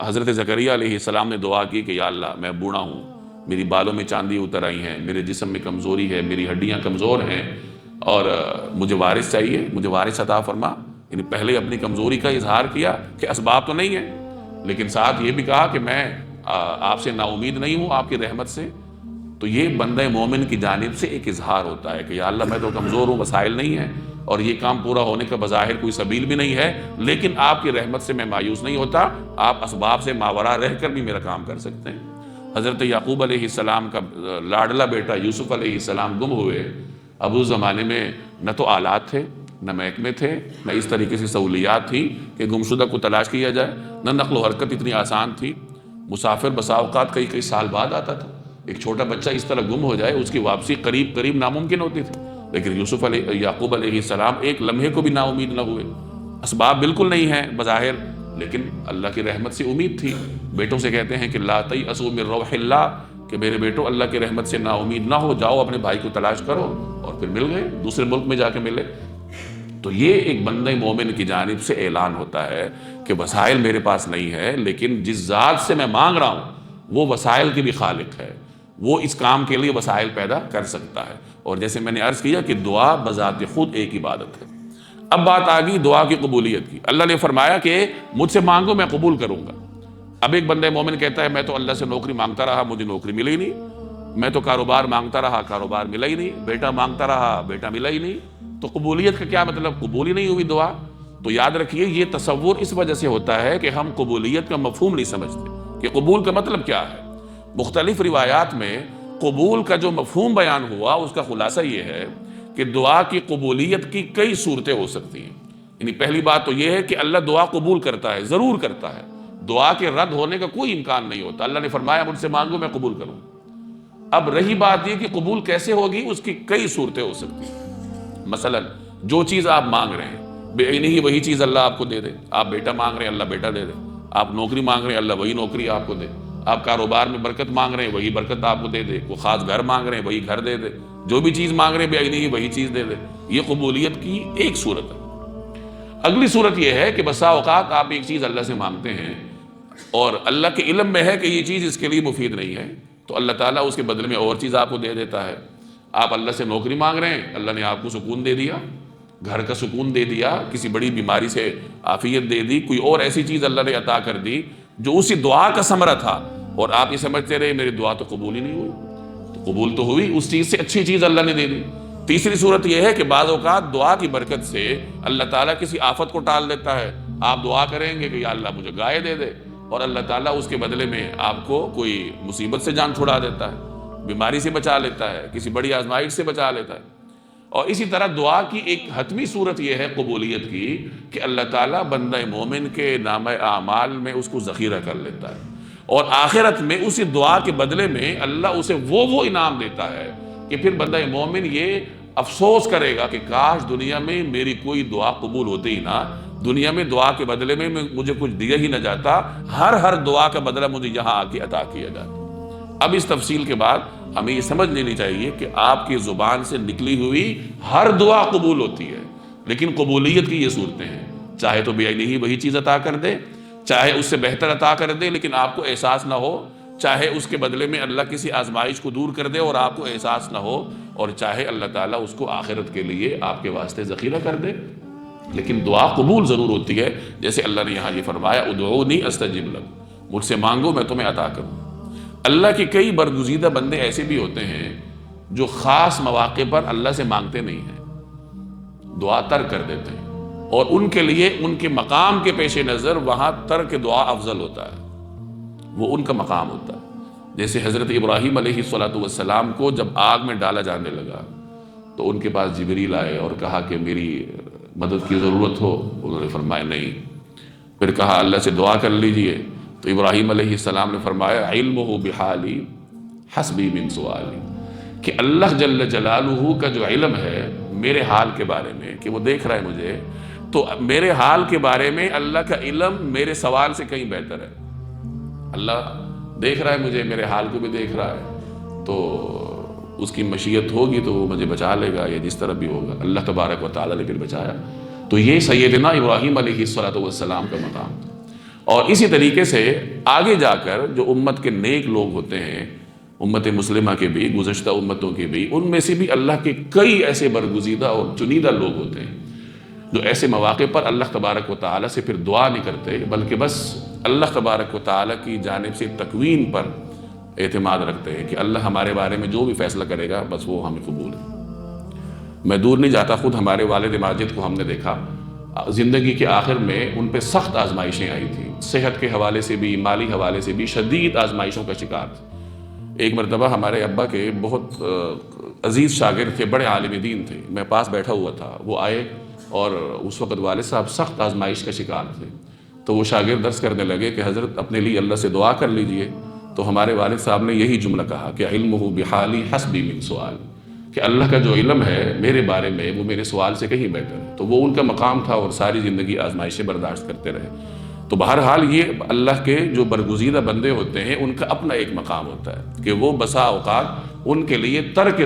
حضرت زکریا علیہ السلام نے دعا کی کہ یا اللہ میں بوڑھا ہوں، میری بالوں میں چاندی اتر آئی ہیں، میرے جسم میں کمزوری ہے، میری ہڈیاں کمزور ہیں، اور مجھے وارث چاہیے، مجھے وارث عطا فرما۔ یعنی پہلے اپنی کمزوری کا اظہار کیا کہ اسباب تو نہیں ہیں، لیکن ساتھ یہ بھی کہا کہ میں آپ سے نا امید نہیں ہوں آپ کی رحمت سے۔ تو یہ بندہ مومن کی جانب سے ایک اظہار ہوتا ہے کہ یا اللہ میں تو کمزور ہوں، وسائل نہیں ہیں، اور یہ کام پورا ہونے کا بظاہر کوئی سبیل بھی نہیں ہے، لیکن آپ کی رحمت سے میں مایوس نہیں ہوتا، آپ اسباب سے ماورا رہ کر بھی میرا کام کر سکتے ہیں۔ حضرت یعقوب علیہ السلام کا لاڈلا بیٹا یوسف علیہ السلام گم ہوئے۔ اب اس زمانے میں نہ تو آلات تھے، نہ محکمے تھے، نہ اس طریقے سے سہولیات تھی کہ گمشدہ کو تلاش کیا جائے، نہ نقل و حرکت اتنی آسان تھی۔ مسافر بسا اوقات کئی سال بعد آتا تھا، ایک چھوٹا بچہ اس طرح گم ہو جائے اس کی واپسی قریب ناممکن ہوتی تھی، لیکن یعقوب علیہ السلام ایک لمحے کو بھی نا امید نہ ہوئے۔ اسباب بالکل نہیں ہیں بظاہر، لیکن اللہ کی رحمت سے امید تھی۔ بیٹوں سے کہتے ہیں کہ لا تیأسوا من روح اللہ، کہ میرے بیٹوں اللہ کی رحمت سے نا امید نہ ہو، جاؤ اپنے بھائی کو تلاش کرو، اور پھر مل گئے، دوسرے ملک میں جا کے ملے۔ تو یہ ایک بندہ مومن کی جانب سے اعلان ہوتا ہے کہ وسائل میرے پاس نہیں ہے، لیکن جس ذات سے میں مانگ رہا ہوں وہ وسائل کی بھی خالق ہے، وہ اس کام کے لیے وسائل پیدا کر سکتا ہے۔ اور جیسے میں نے عرض کیا کہ دعا بذات خود ایک عبادت ہے۔ اب بات آ گئی دعا کی قبولیت کی۔ اللہ نے فرمایا کہ مجھ سے مانگو میں قبول کروں گا۔ اب ایک بندہ مومن کہتا ہے میں تو اللہ سے نوکری مانگتا رہا، مجھے نوکری ملی ہی نہیں، میں تو کاروبار مانگتا رہا، کاروبار ملا ہی نہیں، بیٹا مانگتا رہا، بیٹا ملا ہی نہیں، تو قبولیت کا کیا مطلب؟ قبول ہی نہیں ہوئی دعا۔ تو یاد رکھیے یہ تصور اس وجہ سے ہوتا ہے کہ ہم قبولیت کا مفہوم نہیں سمجھتے کہ قبول کا مطلب کیا ہے۔ مختلف روایات میں قبول کا جو مفہوم بیان ہوا اس کا خلاصہ یہ ہے کہ دعا کی قبولیت کی کئی صورتیں ہو سکتی ہیں۔ یعنی پہلی بات تو یہ ہے کہ اللہ دعا قبول کرتا ہے، ضرور کرتا ہے، دعا کے رد ہونے کا کوئی امکان نہیں ہوتا۔ اللہ نے فرمایا مجھ سے مانگو میں قبول کروں۔ اب رہی بات یہ کہ قبول کیسے ہوگی، اس کی کئی صورتیں ہو سکتی ہیں۔ مثلا جو چیز آپ مانگ رہے ہیں بے عینی ہی وہی چیز اللہ آپ کو دے دے۔ آپ بیٹا مانگ رہے ہیں اللہ بیٹا دے دے، آپ نوکری مانگ رہے ہیں اللہ وہی نوکری آپ کو دے، آپ کاروبار میں برکت مانگ رہے ہیں وہی برکت آپ کو دے دے، کوئی خاص گھر مانگ رہے ہیں وہی گھر دے دے، جو بھی چیز مانگ رہے ہیں بے عینی ہی وہی چیز دے دے۔ یہ قبولیت کی ایک صورت ہے۔ اگلی صورت یہ ہے کہ بسا اوقات آپ ایک چیز اللہ سے مانگتے ہیں اور اللہ کے علم میں ہے کہ یہ چیز اس کے لیے مفید نہیں ہے، تو اللہ تعالیٰ اس کے بدلے میں اور چیز آپ کو دے دیتا ہے۔ آپ اللہ سے نوکری مانگ رہے ہیں، اللہ نے آپ کو سکون دے دیا، گھر کا سکون دے دیا، کسی بڑی بیماری سے عافیت دے دی، کوئی اور ایسی چیز اللہ نے عطا کر دی جو اسی دعا کا ثمرہ تھا، اور آپ یہ سمجھتے رہے میری دعا تو قبول ہی نہیں ہوئی۔ تو قبول تو ہوئی، اس چیز سے اچھی چیز اللہ نے دے دی۔ تیسری صورت یہ ہے کہ بعض اوقات دعا کی برکت سے اللہ تعالیٰ کسی آفت کو ٹال دیتا ہے۔ آپ دعا کریں گے کہ یا اللہ مجھے گائے دے دے، اور اللہ تعالیٰ اس کے بدلے میں آپ کو کوئی مصیبت سے جان چھڑا دیتا ہے، بیماری سے بچا لیتا ہے، کسی بڑی آزمائش سے بچا لیتا ہے۔ اور اسی طرح دعا کی ایک حتمی صورت یہ ہے قبولیت کی کہ اللہ تعالیٰ بندہ مومن کے نامہ اعمال میں اس کو ذخیرہ کر لیتا ہے، اور آخرت میں اسی دعا کے بدلے میں اللہ اسے وہ انعام دیتا ہے کہ پھر بندہ مومن یہ افسوس کرے گا کہ کاش دنیا میں میری کوئی دعا قبول ہوتی ہی نہ، دنیا میں دعا کے بدلے میں مجھے کچھ دیا ہی نہ جاتا، ہر دعا کا بدلہ مجھے یہاں آ کے عطا کیا جاتا۔ اب اس تفصیل کے بعد ہمیں یہ سمجھ لینی چاہیے کہ آپ کی زبان سے نکلی ہوئی ہر دعا قبول ہوتی ہے، لیکن قبولیت کی یہ صورتیں ہیں، چاہے تو بے عینی ہی وہی چیز عطا کر دے، چاہے اس سے بہتر عطا کر دے لیکن آپ کو احساس نہ ہو، چاہے اس کے بدلے میں اللہ کسی آزمائش کو دور کر دے اور آپ کو احساس نہ ہو، اور چاہے اللہ تعالیٰ اس کو آخرت کے لیے آپ کے واسطے ذخیرہ کر دے، لیکن دعا قبول ضرور ہوتی ہے۔ جیسے اللہ نے یہاں یہ فرمایا ادعونی استجب لکم، مجھ سے مانگو میں تمہیں عطا کروں۔ اللہ کے کئی برگزیدہ بندے ایسے بھی ہوتے ہیں جو خاص مواقع پر اللہ سے مانگتے نہیں ہیں، دعا ترک کر دیتے ہیں، اور ان کے لیے ان کے مقام کے پیش نظر وہاں ترک دعا افضل ہوتا ہے، وہ ان کا مقام ہوتا ہے۔ جیسے حضرت ابراہیم علیہ السلام کو جب آگ میں ڈالا جانے لگا تو ان کے پاس جبریل آئے اور کہا کہ میری مدد کی ضرورت ہو، انہوں نے فرمایا نہیں، پھر کہا اللہ سے دعا کر لیجئے، تو ابراہیم علیہ السلام نے فرمایا علمہ بحالی حسبی من سوالی، کہ اللہ جل جلالہ کا جو علم ہے میرے حال کے بارے میں کہ وہ دیکھ رہا ہے مجھے، تو میرے حال کے بارے میں اللہ کا علم میرے سوال سے کہیں بہتر ہے۔ اللہ دیکھ رہا ہے مجھے، میرے حال کو بھی دیکھ رہا ہے، تو اس کی مشیت ہوگی تو وہ مجھے بچا لے گا، یا جس طرح بھی ہوگا، اللہ تبارک و تعالیٰ نے پھر بچایا۔ تو یہ سیدنا ابراہیم علیہ السلام کا مقام تھا۔ اور اسی طریقے سے آگے جا کر جو امت کے نیک لوگ ہوتے ہیں، امت مسلمہ کے بھی، گزشتہ امتوں کے بھی، ان میں سے بھی اللہ کے کئی ایسے برگزیدہ اور چنیدہ لوگ ہوتے ہیں جو ایسے مواقع پر اللہ تبارک و تعالیٰ سے پھر دعا نہیں کرتے، بلکہ بس اللہ تبارک و تعالیٰ کی جانب سے تکوین پر اعتماد رکھتے ہیں کہ اللہ ہمارے بارے میں جو بھی فیصلہ کرے گا بس وہ ہمیں قبول ہے۔ میں دور نہیں جاتا، خود ہمارے والد ماجد کو ہم نے دیکھا زندگی کے آخر میں ان پہ سخت آزمائشیں آئی تھیں، صحت کے حوالے سے بھی، مالی حوالے سے بھی شدید آزمائشوں کا شکار تھے۔ ایک مرتبہ ہمارے ابا کے بہت عزیز شاگرد تھے، بڑے عالم دین تھے، میں پاس بیٹھا ہوا تھا، وہ آئے اور اس وقت والد صاحب سخت آزمائش کا شکار تھے، تو وہ شاگرد عرض کرنے لگے کہ حضرت اپنے لیے اللہ سے دعا کر لیجئے، تو ہمارے والد صاحب نے یہی جملہ کہا کہ علمہ بحالی حسبی من سؤال، کہ اللہ کا جو علم ہے میرے بارے میں وہ میرے سوال سے کہیں بہتر ہے۔ تو وہ ان کا مقام تھا اور ساری زندگی آزمائشیں برداشت کرتے رہے۔ تو بہرحال یہ اللہ کے جو برگزیدہ بندے ہوتے ہیں ان کا اپنا ایک مقام ہوتا ہے کہ وہ بسا اوقات ان کے لیے ترک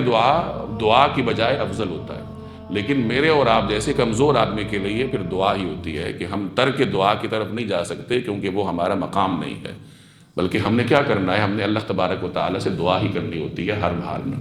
دعا کی بجائے افضل ہوتا ہے، لیکن میرے اور آپ جیسے کمزور آدمی کے لیے پھر دعا ہی ہوتی ہے کہ ہم ترک دعا کی طرف نہیں جا سکتے، کیونکہ وہ ہمارا مقام نہیں ہے، بلکہ ہم نے کیا کرنا ہے، ہم نے اللہ تبارک و تعالیٰ سے دعا ہی کرنی ہوتی ہے ہر حال میں۔